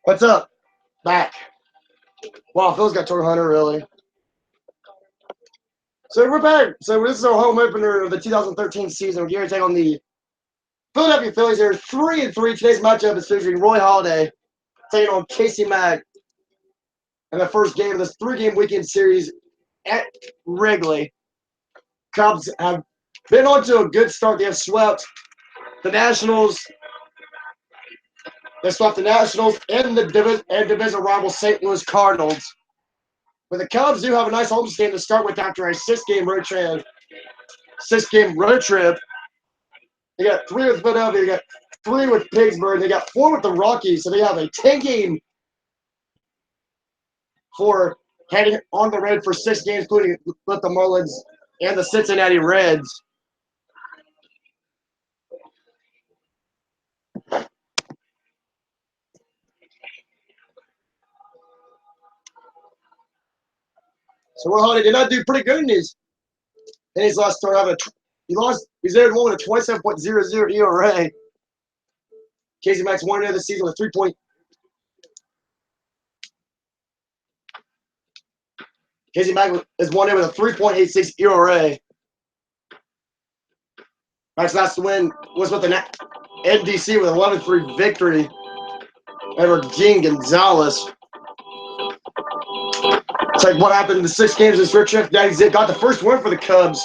What's up? Back. Wow, Phil's got Torrey Hunter, really. So we're back. So this is our home opener of the 2013 season. We're here to take on the Philadelphia Phillies. They're 3-3. Today's matchup is featuring Roy Halladay taking on Casey Mack in the first game of this three-game weekend series at Wrigley. Cubs have been on to a good start. They have swept the Nationals. They swept the Nationals and the division rival St. Louis Cardinals. But the Cubs do have a nice homestand to start with after a six-game road trip. They got 3 with Philadelphia. They got 3 with Pittsburgh. They got 4 with the Rockies. So they have a 10-game for heading on the road for 6 games, including with the Marlins and the Cincinnati Reds. So Roy Halladay did not do pretty good in his last start. He's there with a 27.00 ERA. Casey Mack's 1-0 this season with 3. Casey Mack is 1-0 with a 3.86 ERA. Mack's last win was with the NDC with 11-3 victory over Gene Gonzalez. It's like what happened in the 6 games this road trip. Daddy Zip got the first win for the Cubs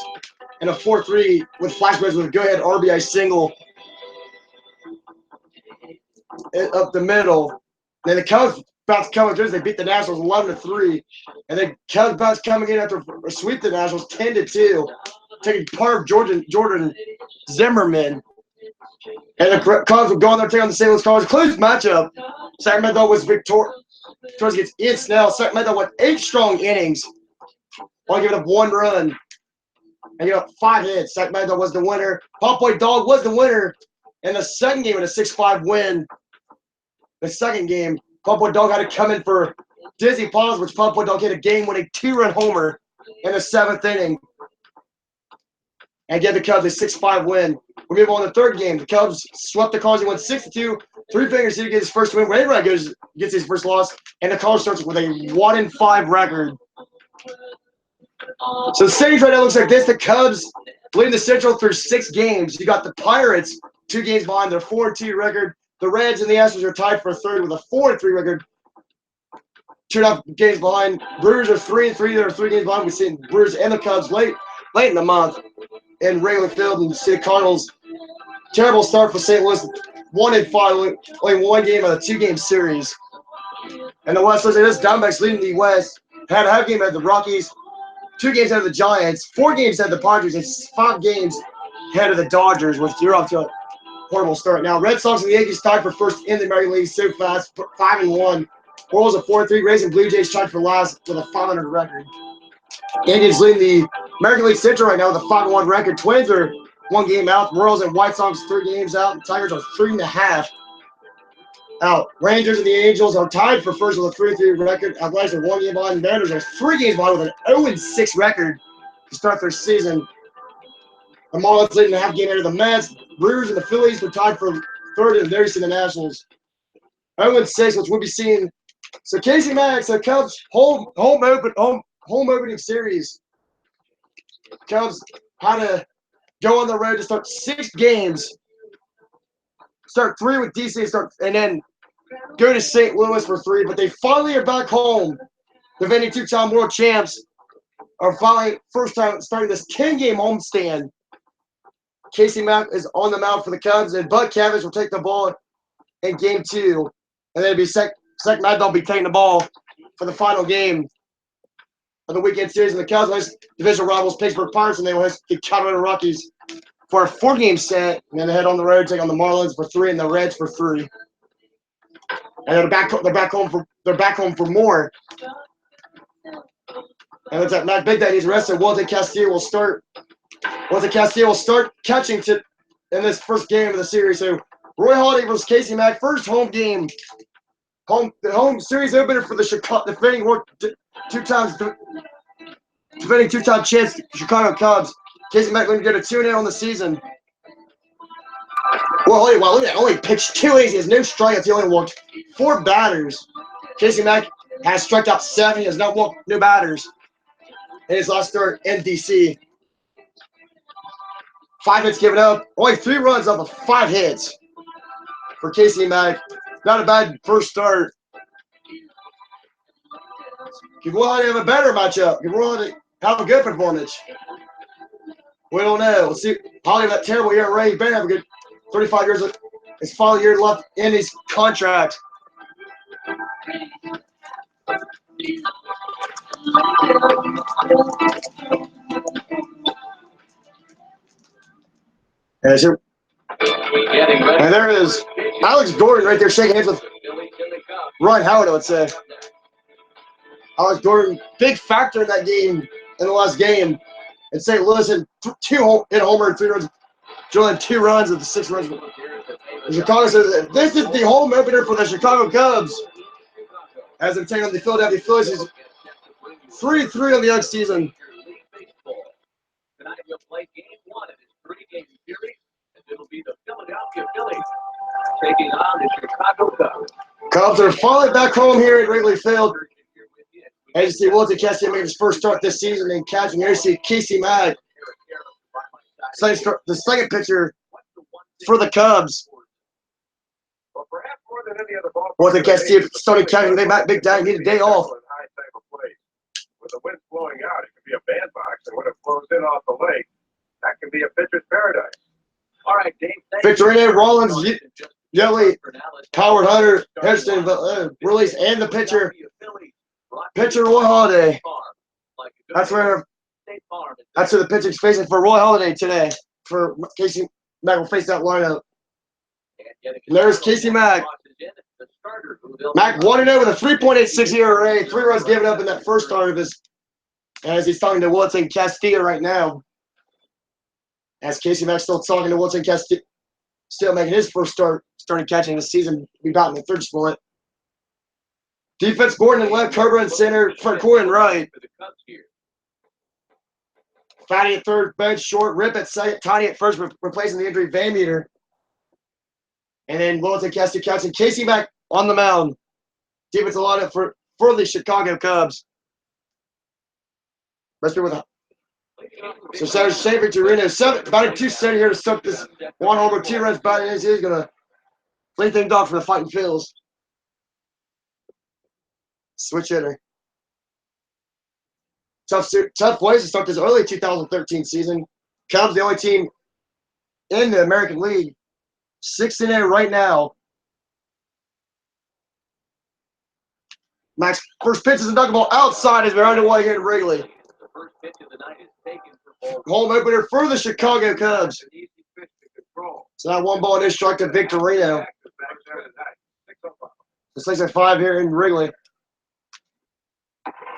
in a 4-3 with flashbacks with a go-ahead RBI single up the middle. Then the Cubs bounced coming through. They beat the Nationals 11-3, and then Cubs bounced coming in after a sweep the Nationals 10-2, taking part of Jordan Zimmerman. And the Cubs would go on there taking on the St. Louis Cardinals. Close matchup. Sacramento was victorious against Ian Snell. Sacramento went 8 strong innings, only giving up 1 run, and gave up 5 hits. Sacramento was the winner. Pop Boy Dog was the winner in the second game with a 6-5 win. The second game, Pop Boy Dog had to come in for Dizzy Pause, which Pop Boy Dog hit a game-winning 2-run homer in the 7th inning and gave the Cubs a 6-5 win. We move on to the third game. The Cubs swept the Cardinals. They won 6-2. 3 fingers to get his first win. Whenever I gets his first loss, and the Cardinals starts with a 1-5 record. So the standings right now looks like this. The Cubs leading the Central through 6 games. You got the Pirates 2 games behind their 4-2 record. The Reds and the Astros are tied for third with a 4-3 record. 2.5 games behind. Brewers are 3-3. They're 3 games behind. We've seen Brewers and the Cubs late in the month in Wrigley Field, and see the Cardinals. Terrible start for St. Louis. 1-5, only 1 game of a 2-game series. And the West looks like this. Diamondbacks leading the West. Had a half game at the Rockies. 2 games ahead of the Giants. 4 games ahead of the Padres. And 5 games ahead of the Dodgers, which they're off to a horrible start. Now, Red Sox and the Yankees tied for first in the American League so fast, 5-1. Orioles at 4-3. Rays and Blue Jays tied for last with a 500 record. Yankees leading the American League Central right now with a 5-1 record. Twins are 1 game out. Royals and White Sox 3 games out. The Tigers are 3.5 out. Rangers and the Angels are tied for first with a 3-3 record. Athletics are 1 game behind. Mariners are 3 games behind with an 0-6 record to start their season. The Marlins leading a half game ahead of the Mets. Brewers and the Phillies were tied for third, and there's the Nationals. 0-6, which we'll be seeing. So Casey Mack, so Cubs home opening series. Cubs had to go on the road to start 6 games. Start 3 with DC, and then go to St. Louis for 3. But they finally are back home. Defending 2-time world champs are finally first time starting this 10-game homestand. Casey Mack is on the mound for the Cubs, and Bud Cabbage will take the ball in game 2. And then it'll be Sec Mad Dog be taking the ball for the final game of the weekend series. And the Cubs host division rivals Pittsburgh Pirates, and they will host the Colorado Rockies for a 4-game set. And then they head on the road, take on the Marlins for 3 and the Reds for 3. And they're back home for more. And it's that Matt Big Daddy's rested. Walter Castillo will start catching in this first game of the series. So Roy Halladay versus Casey Mack, first home game. The home series opener for the defending 2-time champs Chicago Cubs. Casey Mack going to get a 2-0 on the season. Well, look at that. Only pitched 2 innings. He has no strikeouts. He only walked 4 batters. Casey Mack has struck out 7. He has not walked no batters in his last start in DC. 5 hits given up. Only 3 runs off of 5 hits for Casey Mack. Not a bad first start. Could go on to have a better matchup. Could go on to have a good performance. We don't know. We'll see. Probably that terrible year. Ray better have a good 35 years. His final year left in his contract. And there is Alex Gordon right there shaking hands with Ron Howard, I would say. Alex Gordon, big factor in that game, in the last game. And St. Louis in 2 hit homer and 3 runs, drilling 2 runs of the 6 runs. The Chicago says this is the home opener for the Chicago Cubs as they take on the Philadelphia Phillies. 3-3 on the young season. Tonight we'll play game 1 of this 3-game series, and it'll be the Philadelphia Phillies taking on the Chicago Cubs. Cubs are finally back home here at Wrigley Field. As you see, Walter Castillo made his first start this season, and catching here, you see Casey Mack. The second pitcher for the Cubs. Walter Castillo started catching. They might big day, need a day off. With the wind blowing out, it can be a bandbox, and when it blows in off the lake, that can be a pitcher's paradise. All right, Dave. Victorino, Rollins, Yelly, Howard Hunter, Hairston, release, and the pitcher Roy Halladay. That's who the pitcher's facing for Roy Halladay today. For Casey Mack will face that lineup. And there's Casey Mack. Mack 1-0 with a 3.86 ERA, 3 runs given up in that first start of his. As he's talking to Wilson Castillo right now. As Casey Mack still talking to Wilson Castillo, still making his first start, starting catching this season. We got in the third split. Defense Gordon and left, Cobra in center, front court and right. Fatty at third, bench, short, Rip at second, Tiny at first, replacing the injury Van Meter. And then Wilson Castillo catching Casey Mack on the mound. Defense a lot of for the Chicago Cubs. Let's be with him. So Sarah Shaver to Reno, batting 270 here to start this 1 homer, 2 runs batting. He's going to play things off for the Fighting Phils. Switch hitter. Tough ways to start this early 2013 season. Cubs, the only team in the American League. 6-0 right now. Max first pitch is a knuckleball outside as we're underway here in Wrigley. Home opener for the Chicago Cubs. So that 1 ball and strike to Victorino. It's 6-5 here in Wrigley.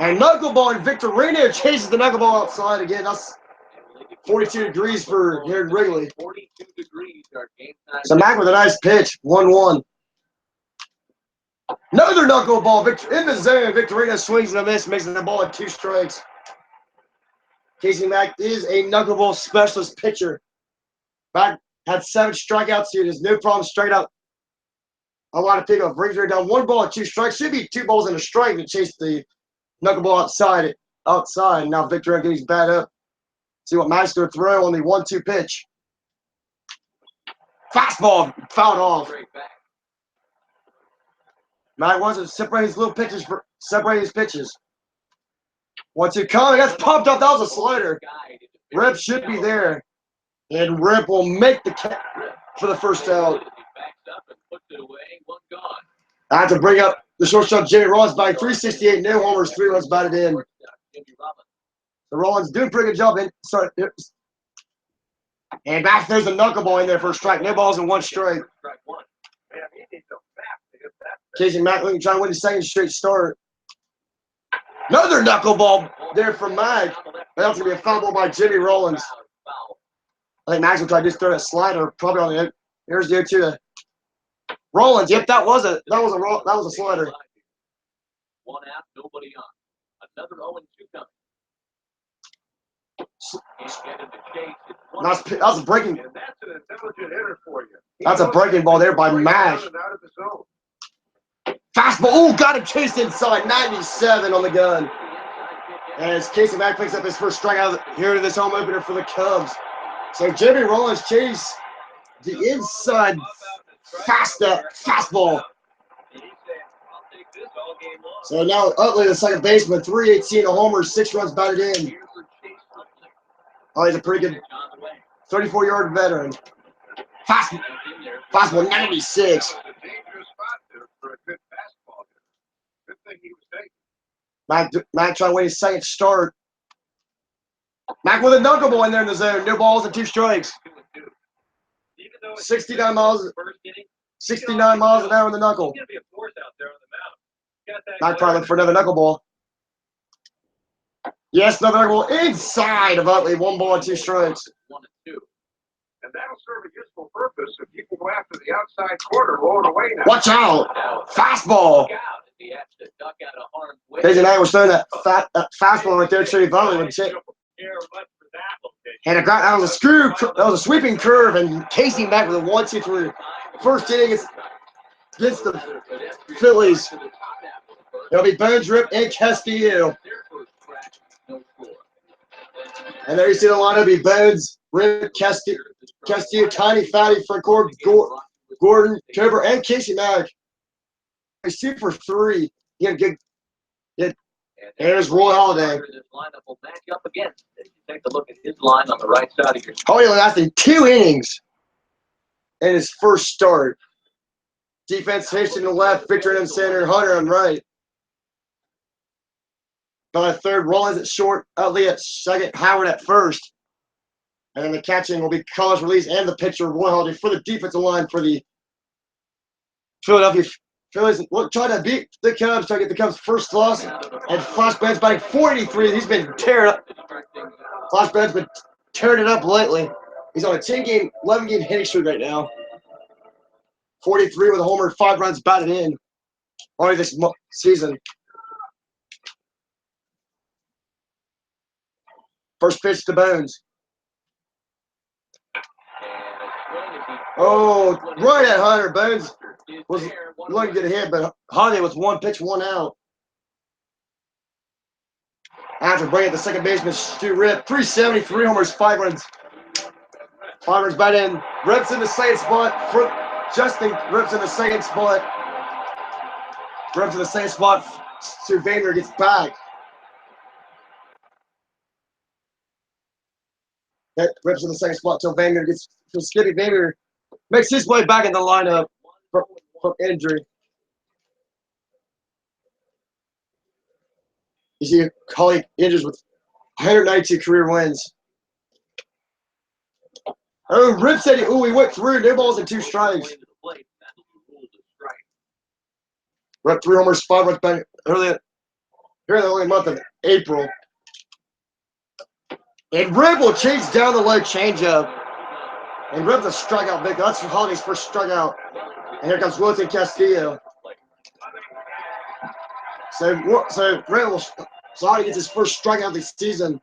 And knuckleball, and Victorino chases the knuckleball outside again. That's 42 degrees for here in Wrigley. 42 degrees. So Mack with a nice pitch, 1-1. Another knuckleball in the zone. Victorino swings and a miss, makes the ball at 2 strikes. Casey Mack is a knuckleball specialist pitcher. Mack had 7 strikeouts here. There's no problem striking out a lot of people. Brings her down 1 ball and 2 strikes. Should be 2 balls and a strike to chase the knuckleball outside. Now Victorino getting his bat up. See what Mack's going to throw on the 1-2 pitch. Fastball fouled off. Mack wants to separate his little pitches, separate his pitches. 1-2 coming. That's pumped up. That was a slider. Rip should be there. And Rip will make the catch for the first out. I have to bring up the shortstop, Jimmy Rollins, by 368. No homers, 3 runs batted in. The Rollins doing a pretty good job. And back there's a knuckleball in there for a strike. No balls and 1 strike. Casey Mack looking to try to win his 2nd straight start. Another knuckleball there from Mack. That's going to be a foul ball by Jimmy Rollins. I think Max will try to just throw a slider probably on the – here's the 0-2 to Rollins. Yep, that was a slider. 1 out, nobody on. Another 0-2 coming. That's a breaking. And that's an intelligent hitter for you. That's a breaking ball there by Mack. Fastball. Oh, got him chased inside. 97 on the gun. As Casey Mack picks up his first strikeout here to this home opener for the Cubs. So Jimmy Rollins chased the inside fastball. So now Utley, the second baseman, 318, a homer, 6 runs batted in. Oh, he's a pretty good 34-yard veteran. Fastball 96. Mac trying to win his second start. Mac with a knuckleball in there in the zone. No balls and 2 strikes. 69 miles. 69 miles an hour in the knuckle. Mac probably looking for another knuckleball. Yes, another knuckleball inside of Utley. 1 ball and 2 strikes. And that'll serve a useful purpose if you can go after the outside corner, roll it away now. Watch out. Fastball. Casey Mack was throwing that fastball right there. Cherry Valley would check. And that was a sweeping curve, and Casey Mack with a 1-2-3. First inning against the Phillies. It'll be Bones, Rip, and Castillo. And there you see the lineup. It'll be Bones, Rip, Castillo, Tiny, Fatty, Frank Gordon, Cobra, and Casey Mack. He's 2 for 3. He had There's Roy Halladay. Take a look at his line on the right side of your screen. Only lasting 2 innings in his first start. Defense Hitch in the left, Victor in center, Hunter on right. By the third, Rollins at short, Utley at second, Howard at first. And then the catching will be Collins release and the pitcher, Roy Halladay, for the defensive line for the Philadelphia Phillies. Trying to beat the Cubs, trying to get the Cubs' first loss. And Flash Ben's batting 43. He's been tearing up. Flash Ben's been tearing it up lately. He's on a 10-game, 11-game hitting streak right now. 43 with a homer, 5 runs batted in already this season. First pitch to Bones. Oh, right at Hunter. Bones was going to get a hit, but Halladay with 1 pitch, 1 out. After bringing the second baseman, Stu Rip, 373 homers, 5 runs. 5 runs batted in. Rip's in the second spot. Justin Rip's in the second spot. Rip's in the second spot. Stu Vander gets back. Rip's in the second spot until Vander gets from Skippy. Vander makes his way back in the lineup from injury. You see Holly injures with 192 career wins. Oh, Rip said he went through. No balls and 2 strikes. Rip 3 homers, 5 runs back here in the only month of April. And Rip will chase down the low changeup. And Rip's a strikeout victim. That's Holliday's first strikeout. And here comes Wilson Castillo. So Rip will. So Holliday gets his first strikeout of the season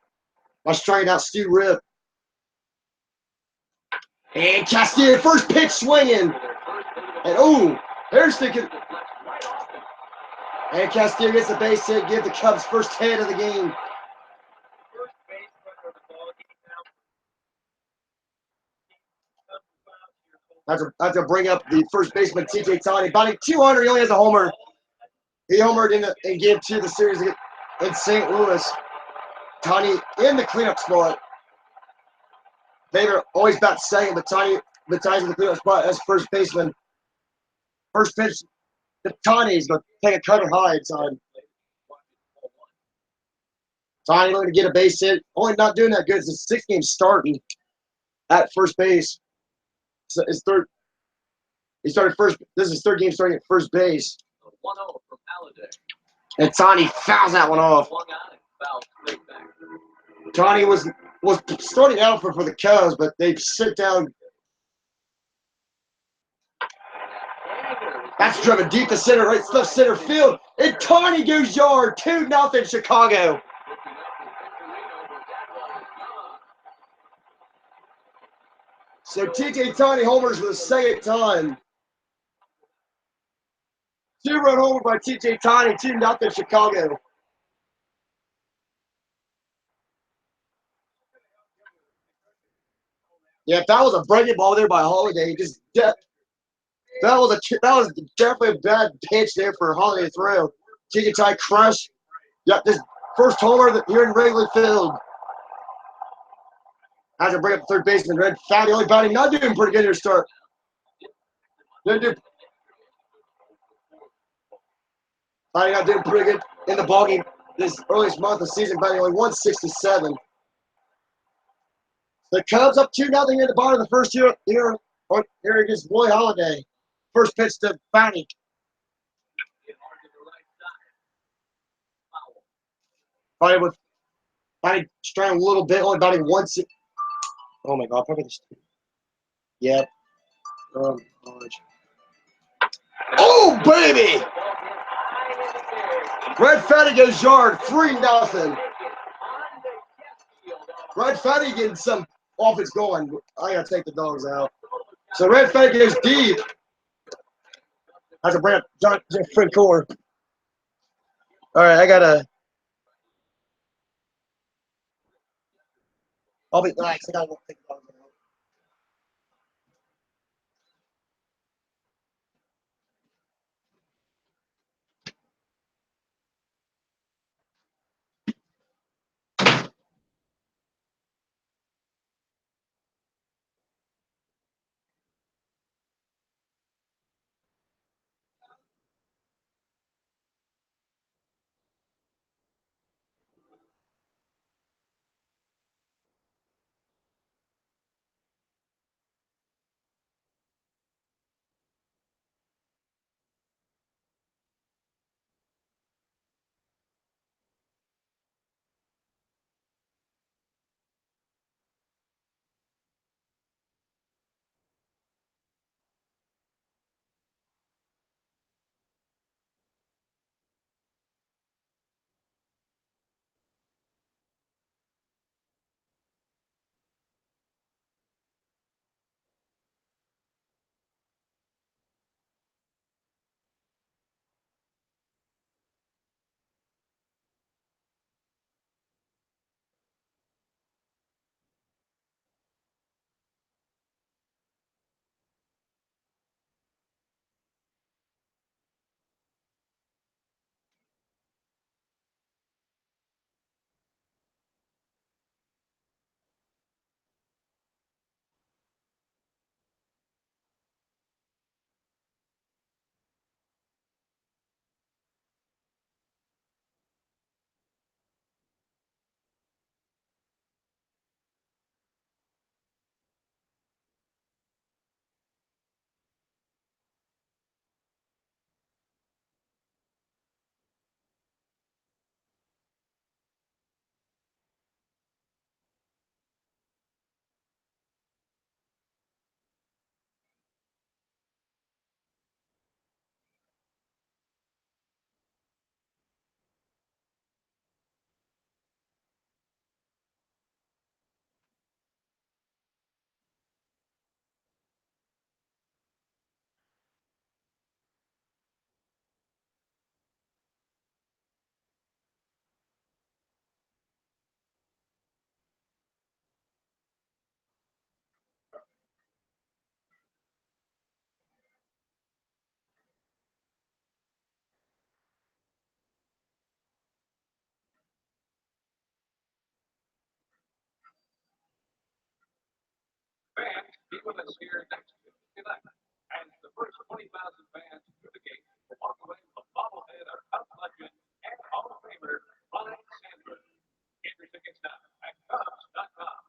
by striking out Stu Rip. And Castillo, first pitch swinging. And there's thinking. And Castillo gets the base hit, give the Cubs first hit of the game. That's to bring up the first baseman, T.J. Tani. Batting 200, he only has a homer. He homered in game 2 of the series in St. Louis. Tani in the cleanup spot. Vader always bats second, but Tani's in the cleanup spot as first baseman. First pitch to Tani's going to take a cover high inside. Tani going to get a base hit. Only not doing that good. It's a 6-game starting at first base. So his third. He started first. This is his 3rd game starting at first base. 1-0 from Halladay. And Tani fouls that one off. Tani was starting out for the Cubs, but they sit down. That's driven deep to center, right left center field. And Tani goes yard. 2-0 Chicago. So T.J. Tani homers for the second time. Two-run homer by T.J. Tiny, 2-0 Chicago. Yeah, if that was a breaking ball there by Holiday, that was definitely a bad pitch there for Holiday to throw. T.J. Tiny crush. Yep, this first homer here in Wrigley Field. Has to bring up the third baseman. Red Fatty only batting, not doing pretty good here to start. Fatty not doing pretty good in the ballgame this earliest month of the season, batting only 167. The Cubs up 2-0 at the bottom of the first here against Roy Holiday. First pitch to Fatty. Fatty trying a little bit, only batting 160. Oh my God, probably this. Yep. Oh, gosh. Oh, baby! Red Fatty goes yard, 3-0. Red Fatty getting some offense going. I gotta take the dogs out. So Red Fatty goes deep. Has a bring up John Francoeur. All right, I'll be nice. I gotta take the dogs out. Fans, be with us here next Tuesday night. And the first 20,000 fans through the gate will walk away with a bobblehead or Cubs legend and Hall of Famer Ryan Sandberg. Get your tickets now at Cubs.com.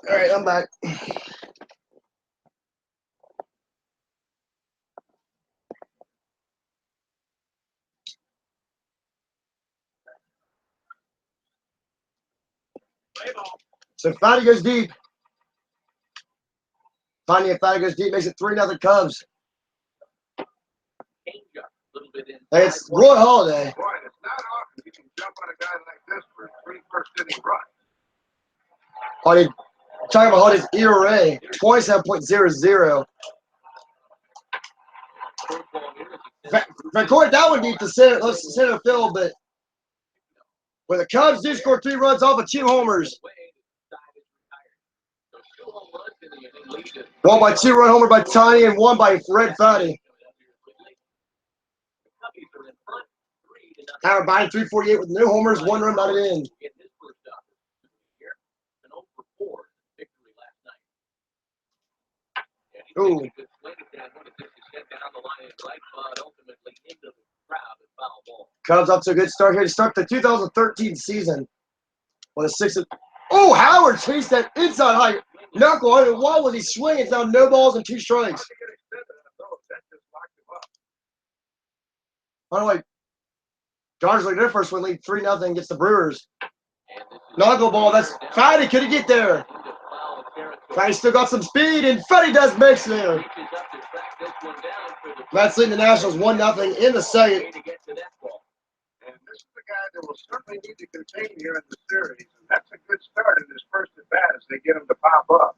All right, I'm back. So Fatty goes deep. Finding if Fatty goes deep makes it 3-0 Cubs. Hey, it's Roy Halladay. Boy, it's not often you can jump on a guy like this for 3 first-inning runs. Talking about Halday's ERA, 27.00. Record that one deep to center field, but when the Cubs do score 3 runs off of 2 homers. One by 2-run homer by Tiny and one by Red Fatty. Howard Biden 348 with no homers, 1 run batted in. Ooh. Cubs up to a good start here to start the 2013 season. With a 6. Oh, Howard chased that inside high knuckle. I mean, why was he swinging? It's now no balls and 2 strikes. I don't know, like Dodgers like their first one lead 3-0 against the Brewers. Knuckle ball. That's Fatty. Could he get there? Fatty still got some speed, and Fatty does mix there. That's leading the Nationals 1-0 in the second. And this is the guy that will certainly need to contain here in the series. And that's a good start in his first at bat as they get him to pop up.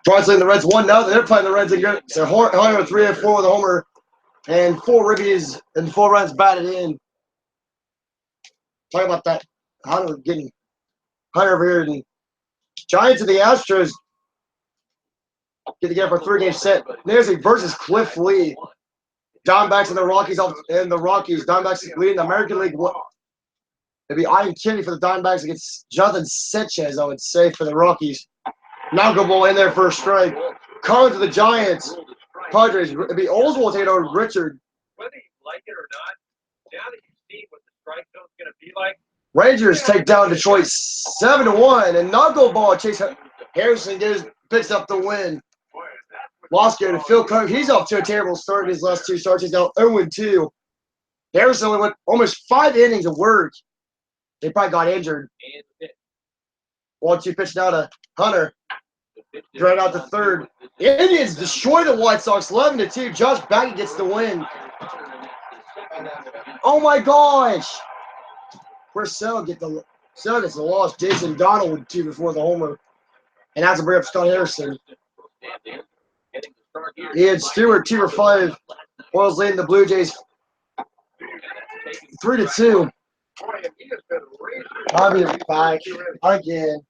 Tries leading the Reds 1-0. They're playing the Reds again. So Hunter 3 and 4 with a homer and 4 ribbies and 4 runs batted in. Talk about that. Hunter getting Hunter over here. And Giants and the Astros get together for a 3-game set. There's a versus Cliff Lee. Diamondbacks and the Rockies. Diamondbacks leading the American League. It'd be Ian Kinney for the Diamondbacks against Jonathan Sanchez, I would say, for the Rockies. Knuckleball in there for a strike. Collins to the Giants. Padres. It'd be Oswald taking over Richard. Whether you like it or not, now that you see what the strike zone's going to be like, Rangers take down Detroit 7-1, and Knuckleball Chase Harrison picks up the win. Lost game to Phil Coke. He's off to a terrible start in his last 2 starts. He's now 0-2. Harrison only went almost 5 innings of work. They probably got injured. 1-2 pitch now to Hunter. Right out to third. Indians destroy the White Sox 11-2. Josh Baggett gets the win. Oh my gosh! Where's Sell gets the loss? Jason Donald with 2 before the homer. And that's a bring up Scott Harrison. Ian Stewart 2 for 5. Royals leading the Blue Jays 3-2. I'll be back again.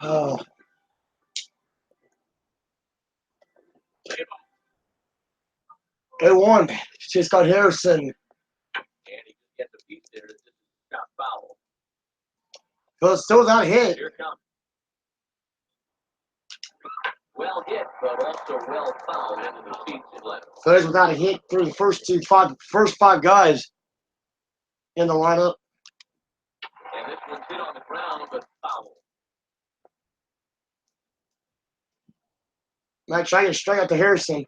Oh. They won. Just got Harrison. And he just gets a piece there. It's just a shot foul. But still without a hit. Here it comes. Well hit, but also well fouled into the seats and left. Phillies without a hit through the first five guys in the lineup. And this one's hit on the ground, but foul. Max trying to straight out to Harrison.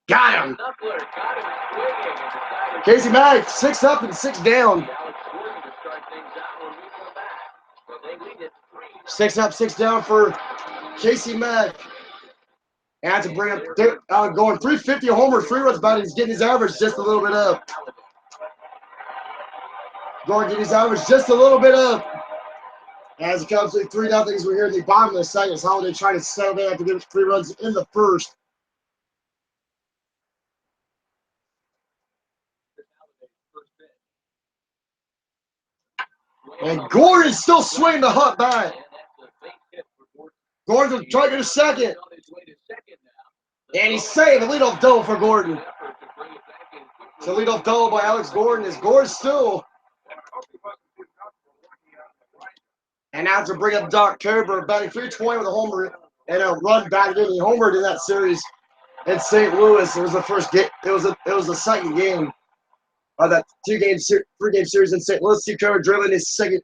Got him. Knuckler got him swinging and decided Casey Mack, 6 up and 6 down. Alex Gordon to start things out when we come back. But they lead it 3. 6 up, 6 down for Casey Mack. And to bring up going 350 homer, 3 runs batting. He's getting his average just a little bit up. Going to get his average just a little bit up. As it comes to 3-0 as we're here in the bottom of the second. Holiday trying to settle down after getting 3 runs in the first. And Gordon's still swinging the hot bat. Gordon's trying to get a second. And he's saved the leadoff double for Gordon. So leadoff double by Alex Gordon is Gordon still. And now to bring up Doc Cobra, batting 320 with a homer and a run batted in. He homered in that series in St. Louis. It was the first game. It was the second game of that 3-game series in St. Louis. Steve Cobra drilling his second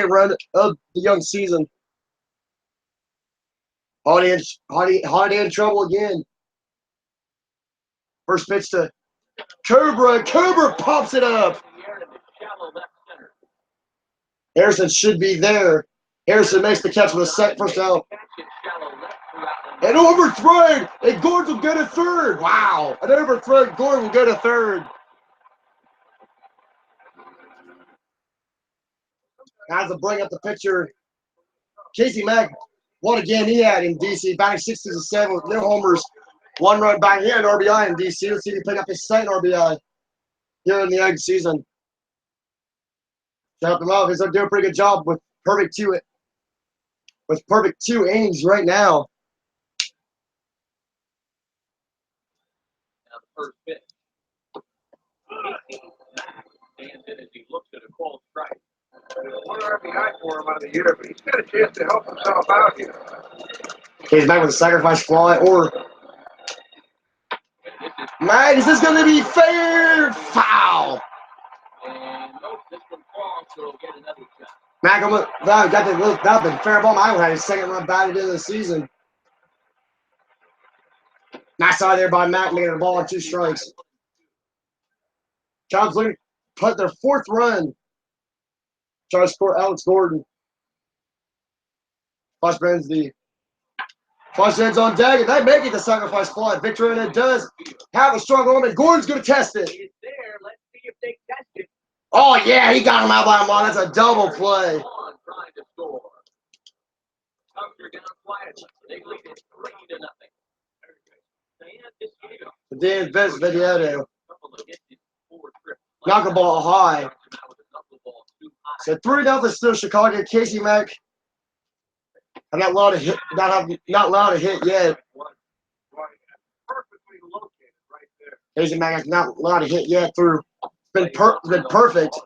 run of the young season. Holiday in trouble again. First pitch to Cobra. Cobra pops it up. Harrison should be there. Harrison makes the catch with a first out. An overthrown, and Gordon will go to third. Wow. An overthrown, Gordon will go to third. Now to bring up the pitcher, Casey Mack. What again he had in DC, batting 6-7 with no homers, 1 run back. He had an RBI in DC. Let's see if he pick up his second RBI here in the young season. Shout him out. He's doing a pretty good job with perfect 2 innings right now. Now the first pitch. Stands in as he looks at a called strike. 1 RBI for him on the year, but he's got a chance to help himself out here. He's back with a sacrifice fly, or man, is this going to be fair? Foul. And nope, this one falls, so he'll get another shot. Mack got the fair ball. Michael had his second run batted into the season. Nice out there by Mack, making the ball on 2 strikes. Cubs put their 4th run. Try to score Alex Gordon. Flush ends on deck, and they make it the sacrifice fly. Victor, and it does have a struggle on it. Gordon's going to test it. It's there. Let's see if they catch it. Oh, yeah, he got him out by 1. That's a double play. Trying to score. Cubs are down quietly. They lead it 3-0. Dan Vizvidiotto. Knock a ball high. So 3-0 still Chicago. Casey Mack. I'm not allowed to hit. Not allowed to hit yet. Casey Mack not allowed to hit yet. Been perfect. Perfect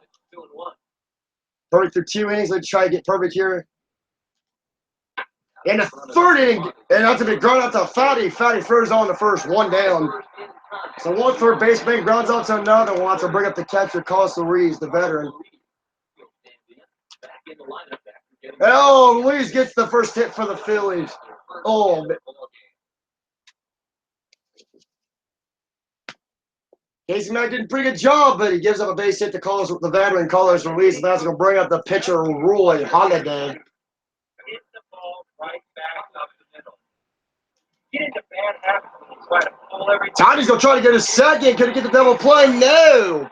through 2 innings. Let's try to get perfect here. In the 3rd inning, and that's a big ground out to Fatty. Fatty throws on the first, 1 down. So 1 third baseman grounds out to another one to bring up the catcher, Carlos Ruiz, the veteran. Oh, Ruiz gets the first hit for the Phillies. Oh, Casey Mack did a pretty good job, but he gives up a base hit to the veteran Carlos Ruiz, and that's going to bring up the pitcher, Roy Halladay. Hit the ball right back up the middle. Get into bad habits and try to pull everything. Tony's going to try to get a second. Could he get the double play? No.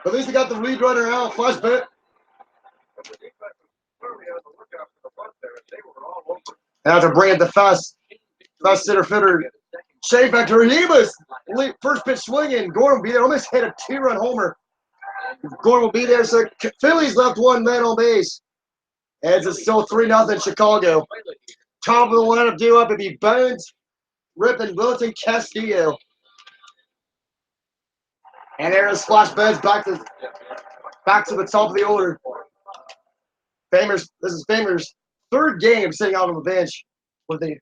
At least he got the lead runner out. Flash bet. Now to bring it the fast center fielder, Shea Factor. He was first pitch swinging. Gordon will be there. Almost hit a 2-run homer. Gordon will be there. So Phillies left 1 man on base. And it's still 3-0 Chicago. Top of the lineup due up. It'd be Bones, Rip, and Wilton Castillo. And there's Splash Bones back to the top of the order. Famers, this is Famers' third game sitting out on the bench with the.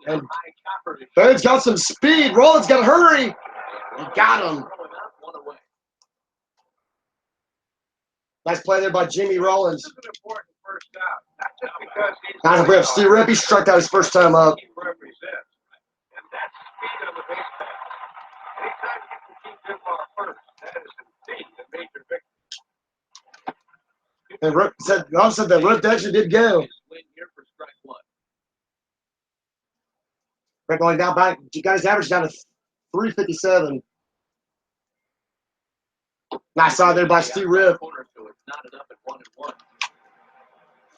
And Bones got some speed. Rollins got to hurry. He got him. Nice play there by Jimmy Rollins. This is an important first out. Not just because he's Nice rip. Steve Rip, he struck out his first time up. he represents. And that's speed on the base pass. Anytime you can keep him off first, that is indeed a major victory. And Rip said, that Rip actually did go. Rip going down back. You got his average down to 357. Nice side there by Steve Rip.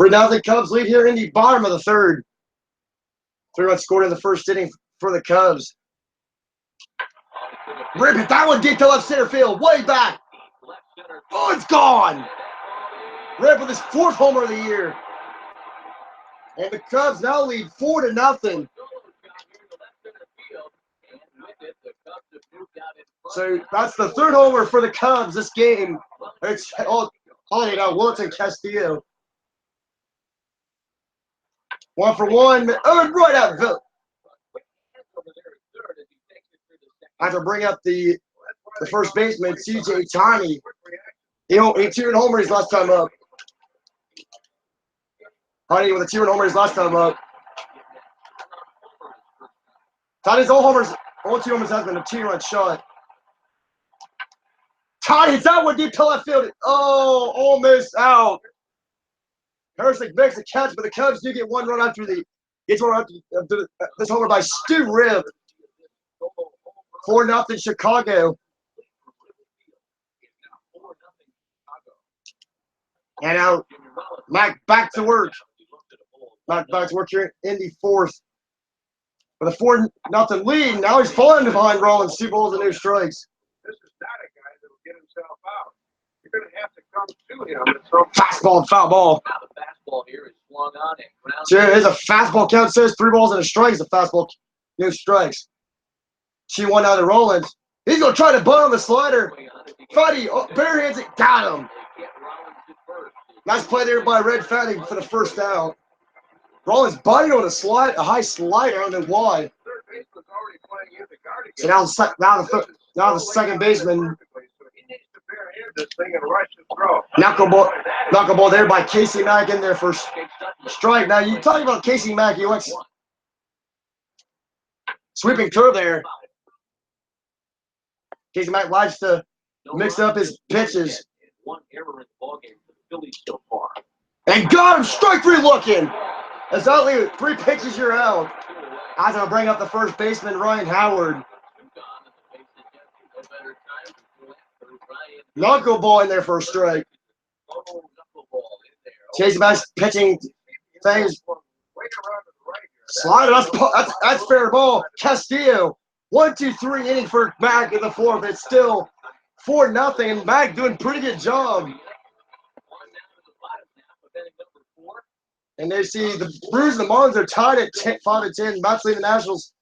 3-0 Cubs lead here in the bottom of the third. 3 runs scored in the first inning for the Cubs. Rip hit that one deep to left center field, way back. Oh, it's gone. Rip with his 4th homer of the year. And the Cubs now lead 4-0. So that's the 3rd homer for the Cubs this game. It's Holiday now, Wilton Castillo. 1 for 1. Oh, right out. I have to bring up the first baseman, CJ Tiny. He 2-run homer his last time up. Tiny with a 2-run homer his last time up. Tiny's all 2 homers has been a 2-run shot. Tiny hits that one deep to left field. Oh, almost out. Harrison makes the catch, but the Cubs do get 1 run after this homer by Stu Rip. 4-0 Chicago. And now Mac back to work. Back to work here in the 4th. With a 4-0 lead. Now he's falling behind Rollins. 2 balls and no strikes. This is not a guy that will get himself out. You're going to have to come to him and throw fastball and foul ball. Now the fastball here is swung on and ground. Sure, there's a fastball count. Says 3 balls and a strike. It's a fastball, no strikes. She 1 out of Rollins. He's going to try to bunt on the slider. Fatty bare hands it. Got him. Nice play there by Red Fatty for the first out. Rollins bunting on a high slider. I don't know why. So now the second baseman. Knuckleball there by Casey Mack in there for strike. Now you talking about Casey Mack, he likes sweeping curve there. Casey Mack likes to mix up his pitches. 1 error in the ballgame for the Phillies so far. And got him, strike 3 looking. As only 3 pitches you're out. I'm going to bring up the first baseman, Ryan Howard. Knuckleball in there for a strike. Chase Mack's pitching things. Slider, that's fair ball. Castillo, 1-2-3 inning for Mack in the 4th. It's still 4-0. Mack doing pretty good job. And they see the Brewers and the Marlins are tied at 5-10. Mets lead the Nationals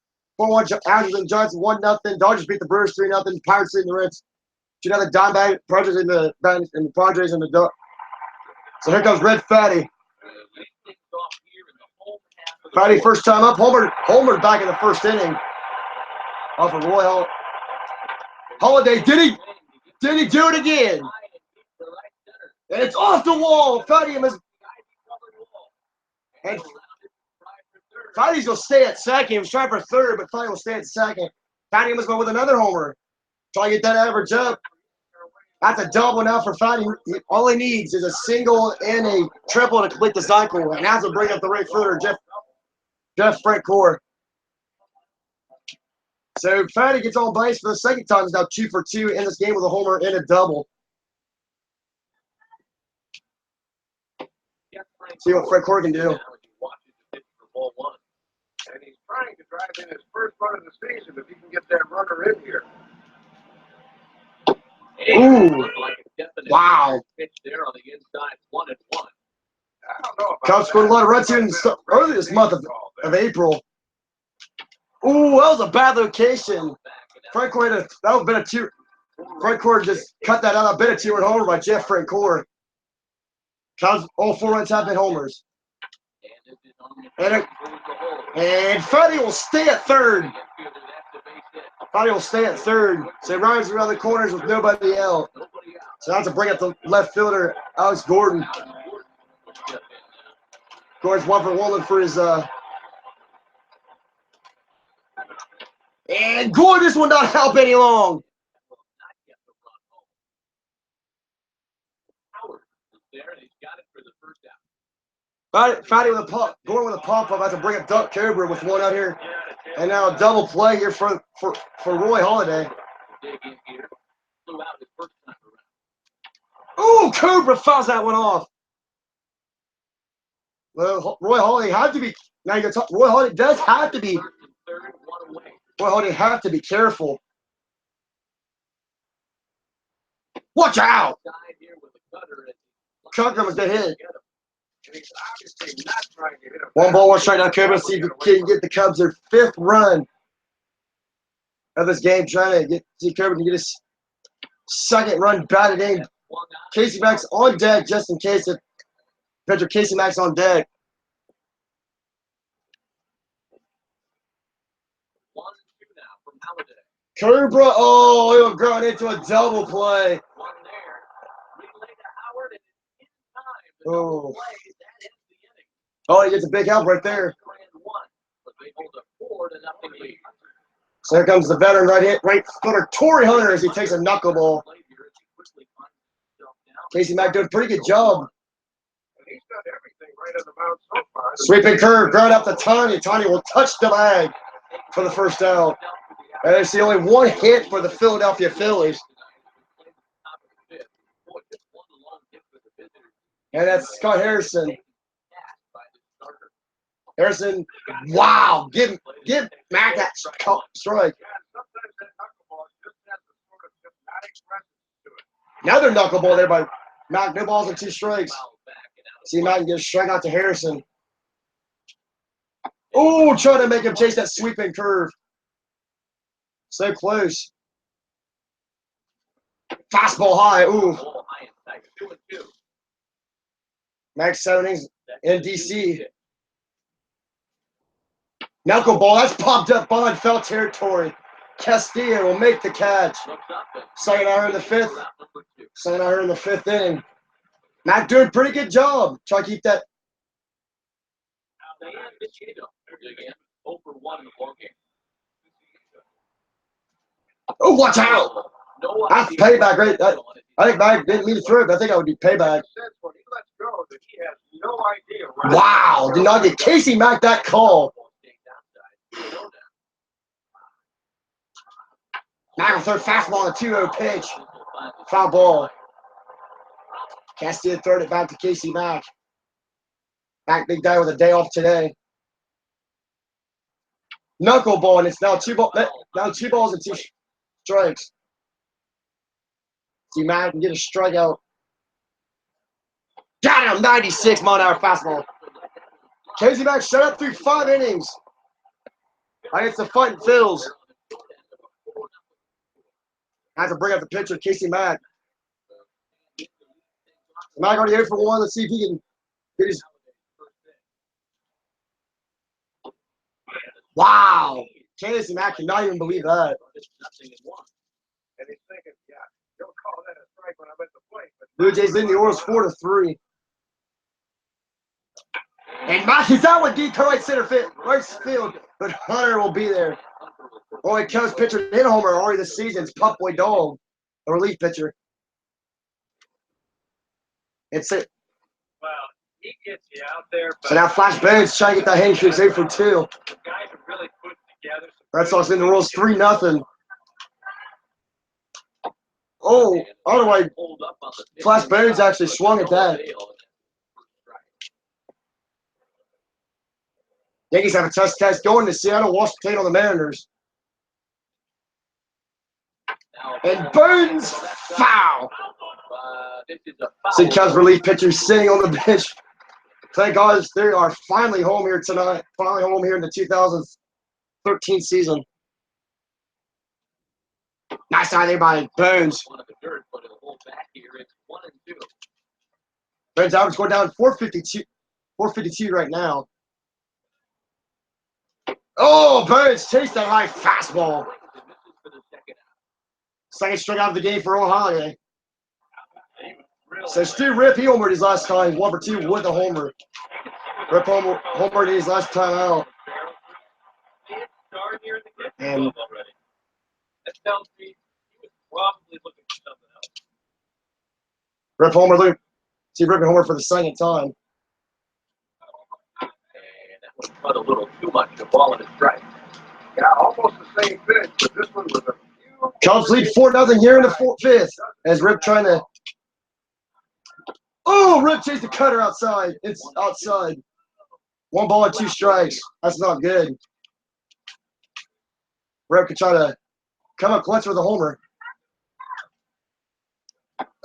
4-1. Angels and Giants 1-0. Dodgers beat the Brewers 3-0. Pirates lead the Reds 2-0. Diamondback, Padres in the Padres in the. So here comes Red Fatty. Fatty first time up. Homer back in the first inning. Off of Roy Holiday. Did he do it again? And it's off the wall. Fatty and Fatty's going to stay at second. He was trying for third, but Fatty will stay at second. Fatty must go with another homer. Try to get that average up. That's a double now for Fatty. All he needs is a single and a triple to complete the cycle. And that's will bring up the right fielder, Jeff Francoeur. So Fatty gets on base for the second time. He's now 2 for 2 in this game with a homer and a double. See what Francoeur can do. And he's trying to drive in his first run of the season if he can get that runner in here. Ooh. Wow. Pitch there on the inside, 1-1. I don't know about Cubs scored a lot of runs here early this month of April. Ooh, that was a bad location. Francoeur that would have been a two. Francoeur just cut that out. A bit of two-run homer by Jeff Francoeur. Cubs, all 4 runs have been homers. And Freddie will stay at third. Freddie will stay at third. So he runs around the corners with nobody out. So that's to bring up the left fielder, Alex Gordon. Gordon's 1 for 1 for his and Gordon, this one not help any long. Fatty with a pop, Gordon with a pop up. I have to bring up Duck Cobra with 1 out here. And now a double play here for Roy Halladay. Ooh, Cobra fouls that one off. Well, Roy Halladay had to be. Now you talk. Roy Halladay does have to be. Roy Halladay have to be careful. Watch out! Cucker was the hit. One ball, 1 strike now. Cobra see if he can get the Cubs their 5th run of this game. Trying to see Cobra to get his 2nd run batted in. Casey Mack's on deck just in case the pitcher Casey Mack's on deck. Cobra, oh, he'll grow into a double play. Oh, he gets a big help right there. So here comes the veteran right fielder Torrey Hunter as he takes a knuckleball. Casey Mack doing a pretty good job. He's done everything right on the mound so far. Sweeping curve, ground up to Tanya. Tanya will touch the bag for the 1st out. And it's the only 1 hit for the Philadelphia Phillies. And that's Scott Harrison. Harrison, wow, give Mack that strike. Another knuckleball there by Mack. No balls and 2 strikes. See Mack can get a strikeout to Harrison. Oh, trying to make him chase that sweeping curve. So close. Fastball high. Ooh. Max 7 innings in DC. Knuckleball. That's popped up behind foul territory. Castillo will make the catch. Second out in the 5th. Second out in the 5th inning. Mack doing a pretty good job. Try to keep that. Oh, watch out. That's payback right. I think Mack didn't mean to throw it, but I think that would be payback. Wow. Did not get Casey Mack that call. Mack will throw fastball on a 2-0 pitch. Foul ball. Castillo throw it back to Casey Mack. Mack, big guy with a day off today. Knuckleball, and it's now 2 balls and 2 strikes. See, Mack can get a strikeout. Got him, 96-mile-an-hour fastball. Casey Mack shut up through 5 innings. Against the Fighting Phils. I have to bring up the pitcher, Casey Mack. Mack already here for 1. Let's see if he can get his. Wow. Casey Mack cannot even believe that. And he's thinking, yeah, don't call that a strike when I'm at the plate. Blue Jays in the Orioles 4-3. And Mack is out with deep to right field, but Hunter will be there. Only Cubs pitcher hit a homer already this season is Pup Boy Dog, the relief pitcher. It's it. Well, he gets you out there. So now Flash Bones trying to get that handshake 8 for 2. The guys have really put together. Red Sox in the Royals 3-0. Oh, otherwise, Flash Bones actually swung at that. Yankees have a tough test going to Seattle, Washington on the Mariners. And Burns foul. See Cubs relief pitcher sitting on the bench Thank God they are finally home here tonight. Finally home here in the 2013 season. Nice time there by Bones. Bones average going down 452 right now. Oh, Bones takes that high fastball. Second strikeout of the game for Earl Holiday. So Stu Rip, he homered his last time. 1 for 2 with a homer. Rip homered his last time out. And Rip homer loop. See Rip and homer for the second time. But a little too much. The ball in his strike. Yeah, almost the same pitch, but this one was a few. Cubs lead 4-0 here in the fifth. As Rip trying to. Oh, Rip chased the cutter outside. It's outside. 1 ball and 2 strikes. That's not good. Rip could try to come up clutch with a homer.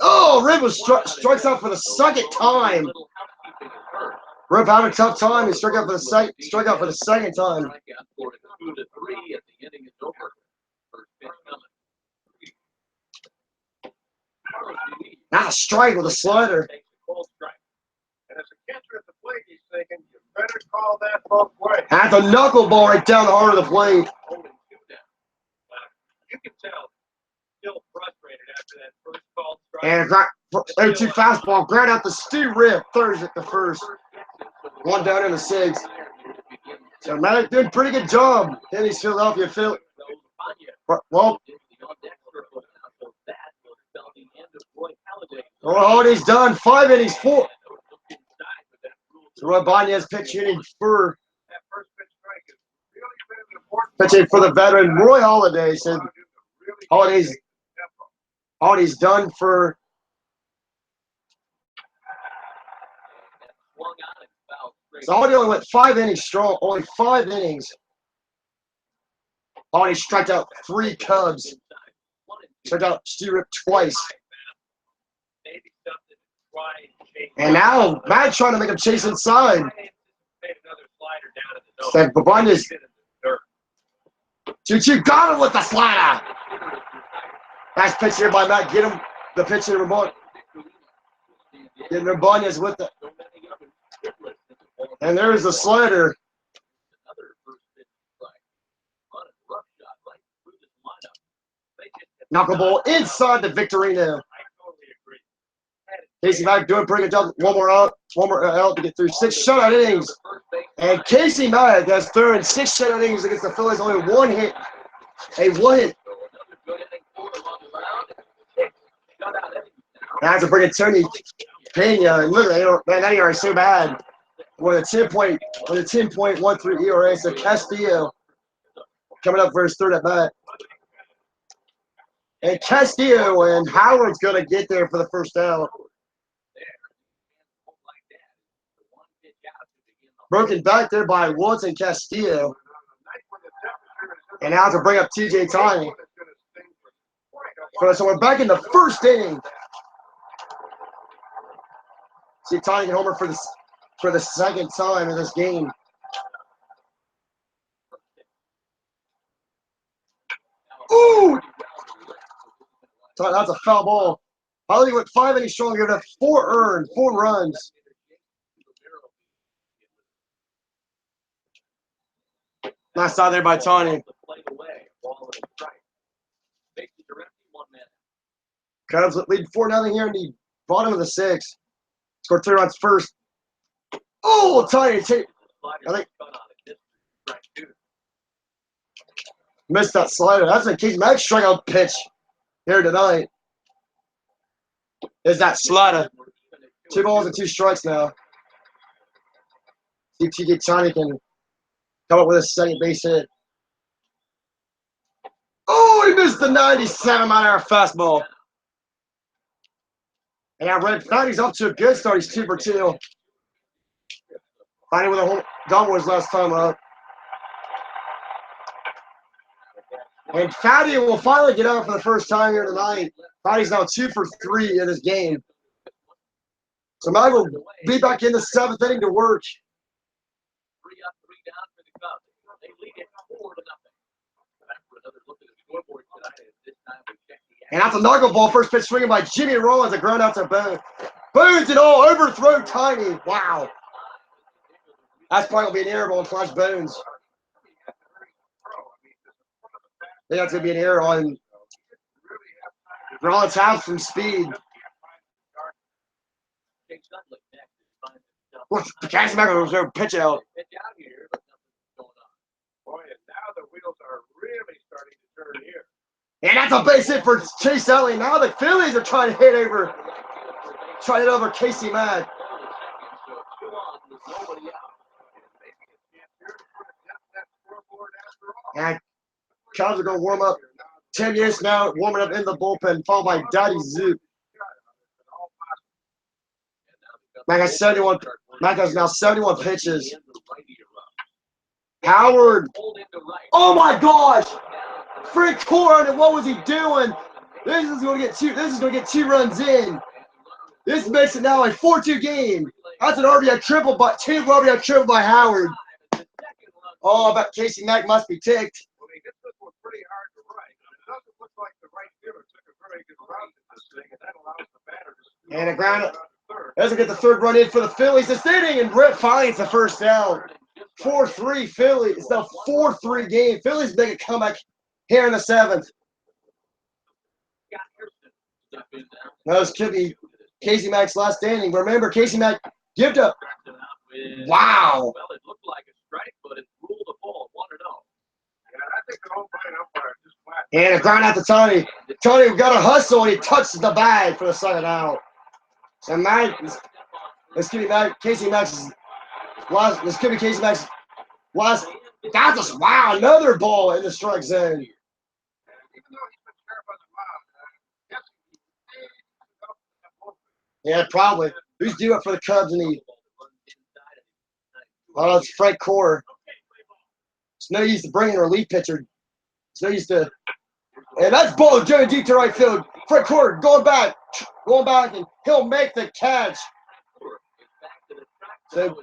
Oh, Rip was strikes out for the second time. Rip had a tough time. He struck out for the second time. Not a strike with a slider. And as a catcher at the plate, he's thinking, you better call that both ways. Had the knuckleball right down the heart of the plate. You can tell, still frustrated after that first call strike. And 0-2 fastball. Ground out the Stu Rip. Third at the first. 1 down in the 6th. So Matt did a pretty good job. Phillies, Philadelphia, Phil. Well, Holiday's done. 5 innings, 4. So Roy Banez pitching for the veteran Roy Holiday. Said Holiday's done for. So Holiday only went 5 innings strong. Only 5 innings. Holiday struck out 3 Cubs. Struck out Stu Rip twice. And now Matt's trying to make him chase inside. Said Babunya's 2-2 got him with the slider. Nice pitch here by Matt. Get him the pitch in remote. Getting Babunya's with it. And there's the slider. Knuckleball inside the Victorino. Casey Mack doing a pretty good job. One more out to get through 6 shutout innings. And Casey Mack has thrown 6 shutout innings against the Phillies. Only 1 hit. A 1 hit. Now have to bring in Tony Pena. And look, man, that ERA is so bad. With a 10.13 ERA. So Castillo coming up for his 3rd at bat. And Castillo and Howard's going to get there for the first out. Broken back there by Woods and Castillo. And now to bring up TJ Tiny. So we're back in the 1st inning. See Tiny get homer for the 2nd time in this game. Ooh! That's a foul ball. Holiday went 5 innings strong. Giving up 4 earned, 4 runs. Nice out there by Tony. Cubs lead 4-0 here in the bottom of the 6th. Scored 3 runs first. Oh, Tiny. I think missed that slider. That's a Casey Mack strikeout pitch here tonight. Is that slider. 2 balls and 2 strikes now. See if TJ Tiny can come up with a second base hit. Oh, he missed the 97-mile-an-hour fastball. And now Red Fanny's up to a good start. He's 2 for 2. Fanny with a home double his last time up. And Fatty will finally get out for the first time here tonight. Fatty's now 2 for 3 in this game. So Mag will be back in the 7th inning to work. 3 up, 3 down for the Cubs. They lead it 4-0. Back for another look at the scoreboard tonight. This time we check the And that's a knuckleball. First pitch swinging by Jimmy Rollins. A ground out to Boone. Boone's it all. Overthrow Tiny. Wow. That's probably going to be an error ball slash Boone's. I think that's going to be an error on Rollins. Has some speed. The Cashback was there pitch out. Boy, and now the wheels are really starting to turn here. And that's a base hit for Chase Elliott. Now the Phillies are trying to hit over Casey Mack. And Cubs are going to warm up. 10 years now, warming up in the bullpen, followed by Daddy Zoop. Mack has 71. Mack has now 71 pitches. Howard. Oh my gosh! Frank Corn, what was he doing? This is going to get 2. This is going to get 2 runs in. This makes it now a 4-2 game. That's an RBI triple, but 2 RBI triple by Howard. Oh, I bet Casey Mack must be ticked. Well, he hit this one pretty hard to right. It doesn't look like the right fielder took a very good route in this thing, and that allows the batter to And a ground. Doesn't get the 3rd run in for the Phillies. This inning, and Rip finds the first out. 4-3 Phillies. It's now 4-3 game. Phillies make a comeback here in the 7th. No, this could be Casey Mack's last inning. Remember, Casey Mack gave up. Wow. Well, it looked like a strike, but it ruled the ball 1-0. Yeah, I think the home plate umpire just flat. And a ground out to Tony. Tony got a hustle, and he touches the bag for the 2nd out. So Mack, this could be Casey Mack's last. This could be Casey Mack's last. That's just wow, another ball in the strike zone. Even though he's been sharp on the mound, yes, he needs to go to that bullpen. Yeah, probably. Who's due up for the Cubs in the? Oh, it's Frank Core. It's no use to bring in a relief pitcher. It's no use to. And that's ball going deep to right field. Frank Core going back, and he'll make the catch. So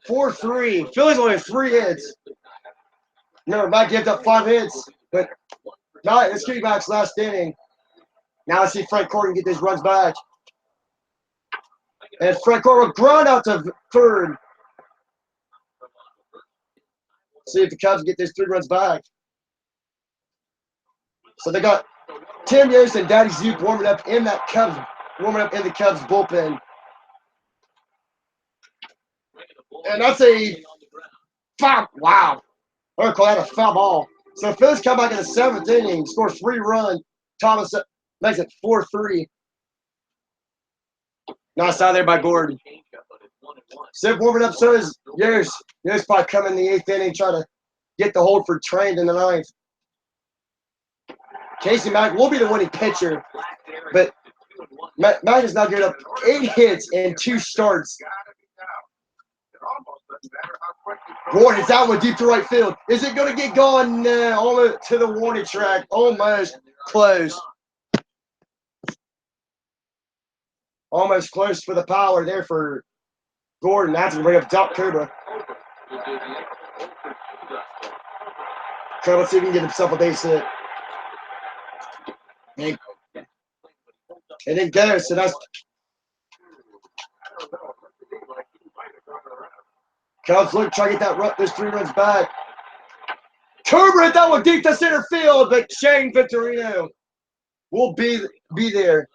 4-3. Phillies only have 3 hits. Remember, Mike gave up 5 hits, but now it's getting back's last inning. Now I see Frank Core can get these runs back. And Frank Core will ground out to 3rd. See if the Cubs get these 3 runs back. So they got Tim Yost and Daddy Zoop warming up in the Cubs bullpen. And that's a foul. Wow. I'm going to call that a foul ball. So Phillies come back in the 7th inning, score 3 runs. Thomas makes it 4-3. Nice out there by Gordon. Zip warming up, so is Yost. Yost probably come in the 8th inning, try to get the hold for Train in the 9th. Casey Mack will be the winning pitcher, but Mack has now given up 8 hits and 2 starts. Gordon is out with deep to right field. Is it going to get gone? Almost to the warning track. Almost close. Almost close for the power there for Gordon. That's going to bring up Doc Cobra. Trying to see if he can get himself a base hit. And then go. So that's Cubs look, try to get those 3 runs back. Cobra hit that one deep to center field, but Shane Victorino will be there.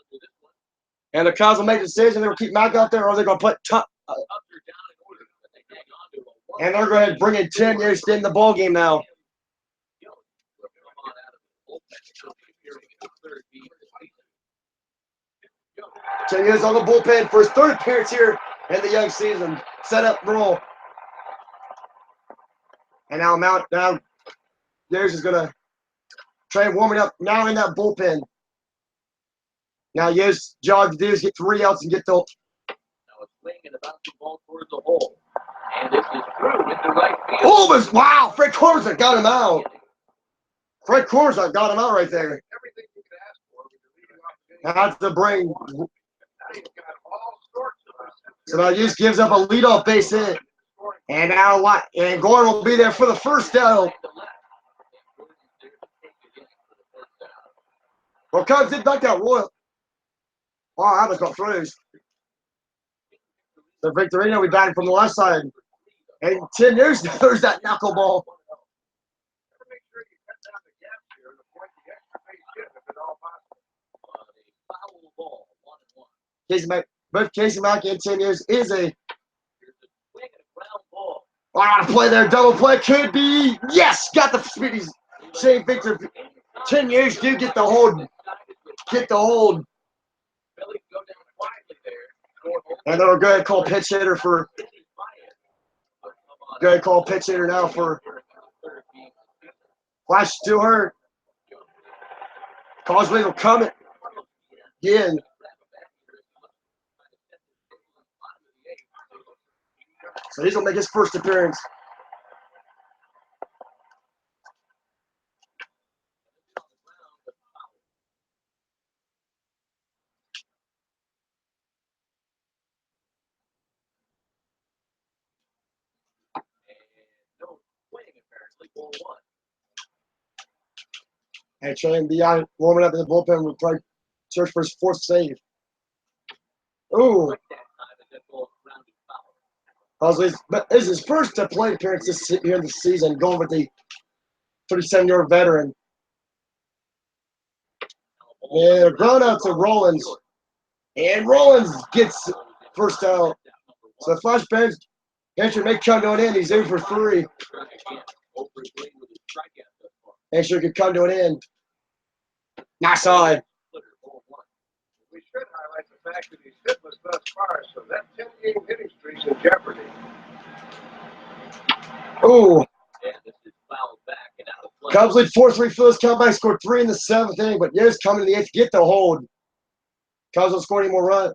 And the Cubs will make a decision. They're going to keep Mack out there, or they're going to put and they're going to bring in Tim Yost in the ball game now. Tim Yost on the bullpen for his 3rd appearance here in the young season. Set up, roll. And now Yost is going to try warming up now in that bullpen. Now Yost's job to do is get 3 outs and get the. Now a swing and a bouncing ball towards the hole. And this is through into right field. Oh, wow! Frank Corza got him out. Frank Corza got him out right there. Everything you could ask for when you're leading off the game. That's the bring. Now you've got all sorts So now Hughes gives up a leadoff base hit. And now what? And Gordon will be there for the first out. Well, Cubs did knock out Royal. Wow, that was got through. So Victorino will be batting from the left side. And Tim Hughes throws that knuckleball. Make sure you cut down the gaps here and avoid the extra base hit if at all possible. Casey Mack, both Casey Mack and Tim Hughes is a. Wow, play there, double play could be. Yes, got the speedies. Shane Victor, Tim Hughes do get the hold. Get the hold. And they'll go ahead and call pitch hitter for. Go ahead and call pitch hitter now for. Flash still hurt. Causeway will come it. Again. So he's going to make his first appearance. And Shane Beyond warming up in the bullpen will try to search for his fourth save. Ooh. This is his first plate appearance here in the season, going with the 37-year veteran. And a ground out to Rollins. And Rollins gets first out. So Flash Bencher may come to an end. He's in for 3. Bencher could come to an end. Nice side. We should highlight the fact that he's hitless thus far, so that 10-game hitting streak's in jeopardy. Ooh. Cubs lead 4-3. Phillies comeback scored 3 in the 7th inning, but Yo's coming in the 8th to get the hold. Cubs don't score any more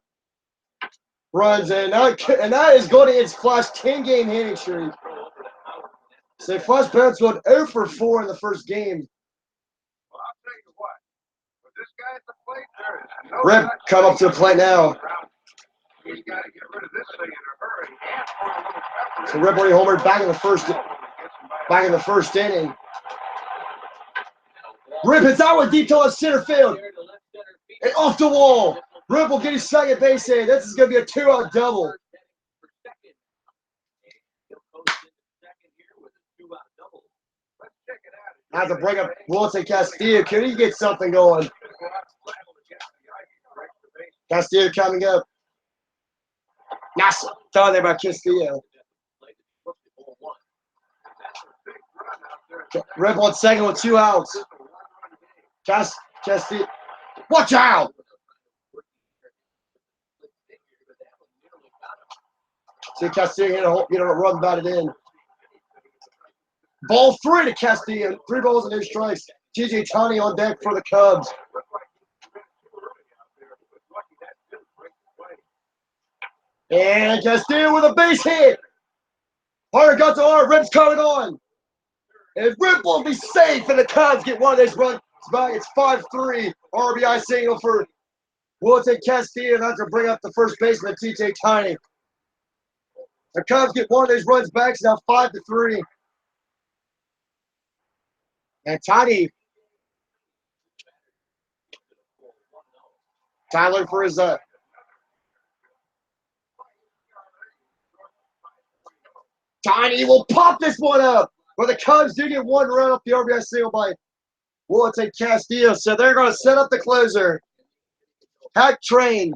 runs, and that is going to its Flash 10-game hitting streak. So Flash Bench going 0 for 4 in the first game. Well, I'll tell you what. With this guy at the plate, there is no Rip come up to the plate now. He's got to get rid of this thing in a hurry. So Rip already homered back in the first inning. Rip hits out with deep to center field. And off the wall. Rip will get his second base hit. This is going to be a 2-out double. Has to bring up Wilson Castillo. Can he get something going? Castillo coming up. Nice throw there by Castillo. Rip on second with 2 outs. Castillo. Watch out! See Castillo get a run batted in. Ball 3 to Castillo. 3 balls and 2 strikes. TJ Tani on deck for the Cubs. And Castillo with a base hit. Harder got to R. Rip's coming on. And Rip will be safe, and the Cubs get one of those runs back. It's 5-3. RBI signal for Wilton Castillo. That's to bring up the first baseman, TJ Tiny. The Cubs get one of those runs back. It's now 5-3. And Tiny. Tyler for his Tiny will pop this one up. But the Cubs do get 1 run off the RBI single by Wilton Castillo. So they're going to set up the closer. Hack Train.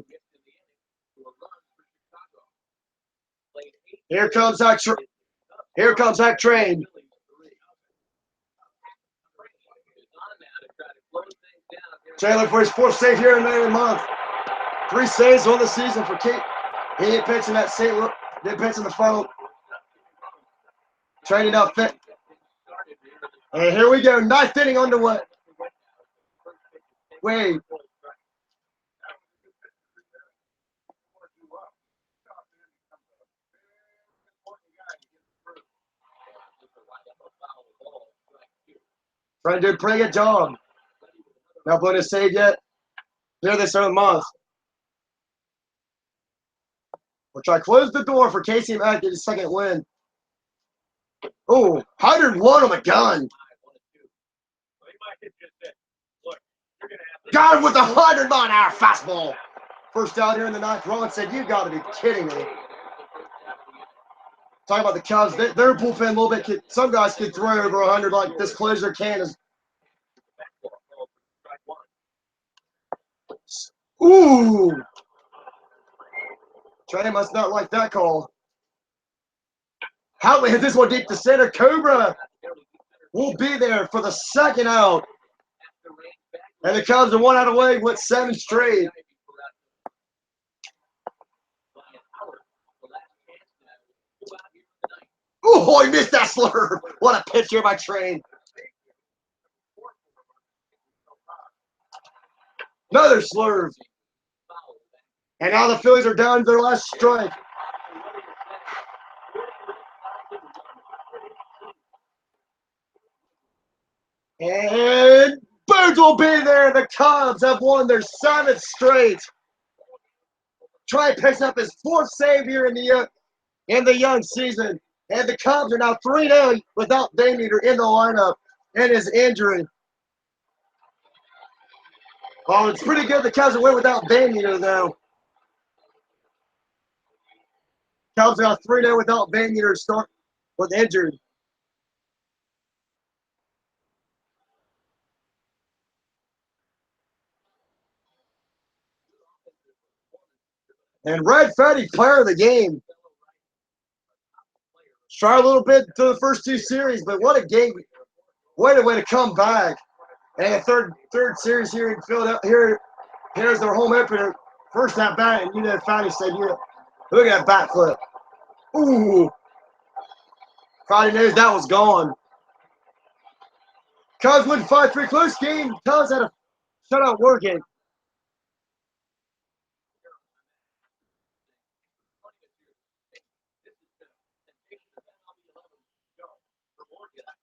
Here comes Hack Train. Taylor for his 4th save here in the month. 3 saves on the season for Kate. He didn't pitch in that St. Louis. Didn't pitch in the final. Training up fit. And here we go. 9th inning underway. Wait. Trying to do a pretty good job. Not putting a save yet. Here this early month. We'll try to close the door for Casey Mack to get his second win. Oh, 101 on the gun. Got him with a 100-mile-an-hour fastball. First out here in the ninth. Ron said, "You got to be kidding me." Talking about the Cubs, their bullpen a little bit. Some guys could throw over 100 like this closer can. Ooh. Trey must not like that call. How hit this one deep to center. Cobra will be there for the second out. And the Cubs are 1 out away with 7 straight. Oh, he missed that slurve. What a pitch here by Train. Another slurve. And now the Phillies are down to their last strike. And Birds will be there. The Cubs have won their 7th straight. Trey picks up his 4th save here in the young season. And the Cubs are now 3-0 without Baymeter in the lineup and his injury. Oh, it's pretty good the Cubs win without Baymeter, though. Cubs are now 3-0 without Baymeter start with injury. And Red Fetty, player of the game. Try a little bit to the first 2 series, but what a game. What a way to come back. And the third series here in Philadelphia. Here's their home opener. First at bat, and Fetty said, "Yeah, look at that bat flip." Ooh. Friday knows that was gone. Cubs win 5-3 close game. Cubs had a shutout working.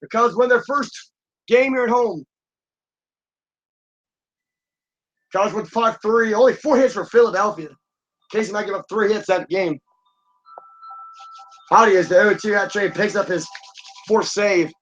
The Cubs win their first game here at home. Cubs win 5-3. Only 4 hits for Philadelphia. Casey might give up 3 hits that game. Howdy is the 0-2 hat trade, picks up his 4th save.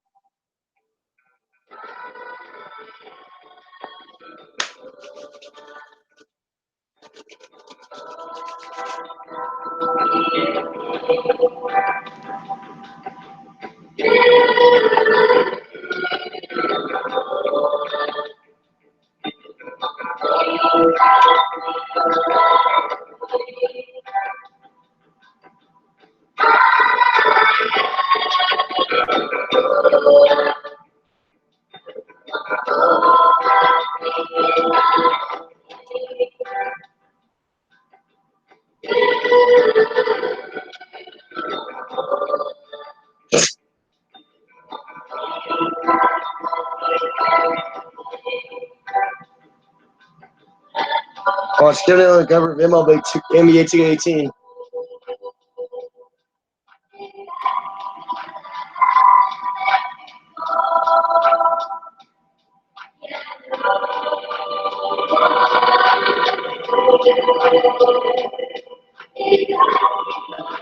Oh, it's still on the cover of MLB NBA 2K18.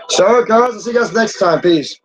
So, guys, I'll see you guys next time. Peace.